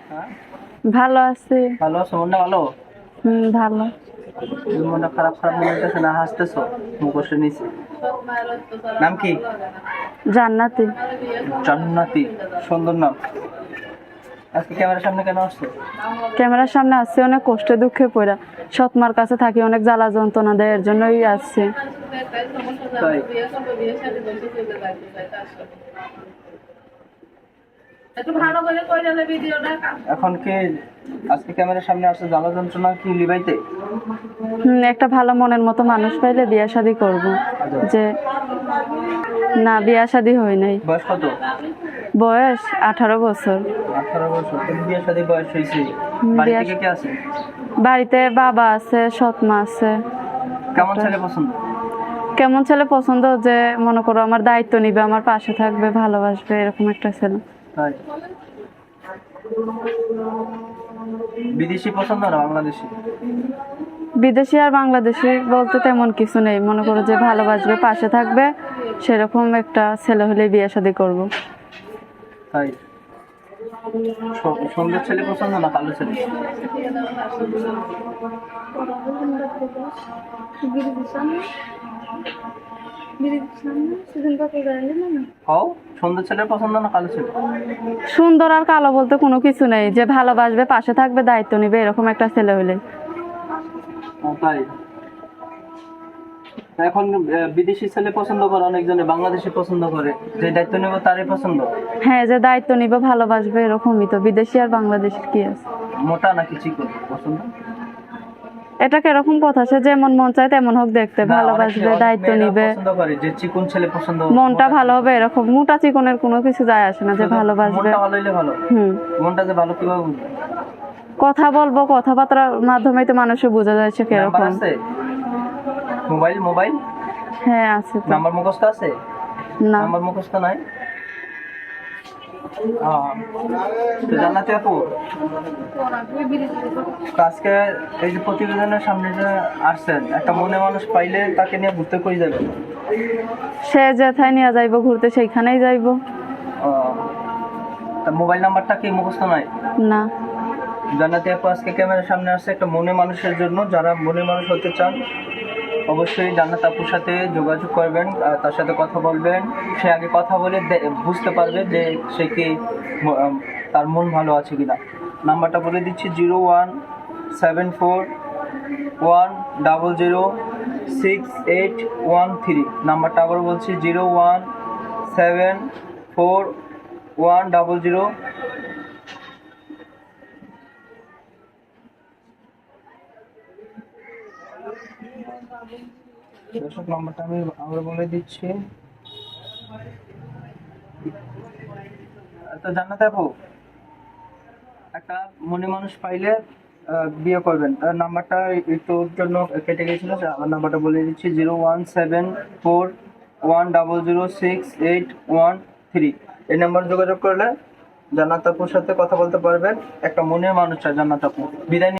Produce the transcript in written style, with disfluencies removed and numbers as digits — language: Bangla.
হ্যাঁ ভালো আছি। ভালো আছো? মনটা ভালো? ভালো। মনটা খারাপ খারাপ মনে হইতেছে না? হাসতেছো মুখোশে নিচে। নাম কি? জান্নাতি। জান্নাতি, সুন্দর নাম। আজকে ক্যামেরার সামনে কেন আসছো? ক্যামেরার সামনে আসছি অনেক কষ্টে দুঃখে পড়া। সৎমার কাছে থাকি, অনেক জ্বালা যন্ত্রণা দেয়, এর জন্যই আসছি। তাই? এখন কি আজকে ক্যামেরার সামনে আসছে জ্বালা যন্ত্রণা কি লিবাইতে? একটা ভালো মনের মতো মানুষ পাইলে বিয়ে শাদী করবো। যে না, বিয়ে শাদী হয় নাই। বয়স কত? বয়স 18 বছর। 18 বছর। তুমি বিয়ে শাদী বয়স হয়েছে? বাড়ি থেকে কে আছে? বাড়িতে বাবা আছে, সৎমা আছে। কেমন ছেলে পছন্দ? কেমন ছেলে পছন্দ? যে মনে করো আমার দায়িত্ব নিবে, আমার পাশে থাকবে, ভালোবাসবে, এরকম একটা ছেলে। তাই? বিদেশি পছন্দ না বাংলাদেশি? বিদেশি আর বাংলাদেশি বলতে তেমন কিছু নেই, মনে করো যে ভালোবাসবে, পাশে থাকবে, সেরকম একটা ছেলে হলে বিয়ে শাদী করবো। তাই? সুন্দর ছেলে পছন্দ না কালো ছেলে? হও, সুন্দর ছেলে পছন্দ না কালো ছেলে? সুন্দর আর কালো বলতে কোনো কিছু নেই, যে ভালোবাসবে, পাশে থাকবে, দায়িত্ব নিবে, এরকম একটা ছেলে হলে। তাই? এখন বিদেশি ছেলে পছন্দ করে অনেকজনে, বাংলাদেশি পছন্দ করে। যে দায়িত্ব নেব তারই পছন্দ। হ্যাঁ, যে দায়িত্ব নিবে, ভালোবাসবে, এরকমই তো। বিদেশি আর বাংলাদেশি কি আছে? মোটা নাকি চিকন পছন্দ? এটা কিরকম কথা? সে যেমন মন চায় তেমন হোক দেখতে, ভালোবাসবে, দায়িত্ব নিবে। পছন্দ করে যে চিকন ছেলে পছন্দ। মনটা ভালো হবে, এরকম। মোটা চিকনের কোনো কিছু যায় আসে না, যে ভালোবাসবে। মনটা ভালো হইলে ভালো। মনটা যে ভালো কিভাবে বুঝবে? কথা বলবো, কথাবার্তার মাধ্যমে তো মানুষে বোঝা যায় সে কিরকম। আছে? মোবাইল মোবাইল হ্যাঁ আছে তো। নাম্বার মুখস্থ আছে? না। নাম্বার মুখস্থ নাই? তো জান্নাতি আপু, আজকে এই যে প্রতিবেদনের সামনে যে আসছেন, একটা মনে মানুষ পাইলে তাকে নিয়ে ঘুরতে কই যাবে? সে যেথায় নিয়ে যাইবো ঘুরতে, সেইখানেই যাইবো। তা মোবাইল নাম্বারটা কি মুখস্থ নাই? না। জান্নাতি আপু আজকে ক্যামেরার সামনে আসছে একটা মনে মানুষের জন্য। যারা মনে মানুষ হতে চান অবশ্যই জান্নাত আপুর সাথে যোগাযোগ করবেন, তার সাথে কথা বলবেন। সে আগে কথা বলে বুঝতে পারবে যে সে কি তার মন ভালো আছে কিনা। নাম্বারটা বলে দিচ্ছি 01741006813। নাম্বারটা আবার বলছি 0174100। দর্শক, নাম্বারটা আমি আবার বলে দিচ্ছি। তো জান্নাত আপু, একটা মনে মানুষ পাইলে বিয়ে করবেন। তার নাম্বারটা একটু জন্য কেটে গেছিল, আমার নাম্বারটা বলে দিচ্ছি 01741006813। এই নাম্বার যোগাযোগ করলে জান্নাত আপুর সাথে কথা বলতে পারবেন। একটা মনের মানুষ চাই জান্নাত আপু। বিদায়।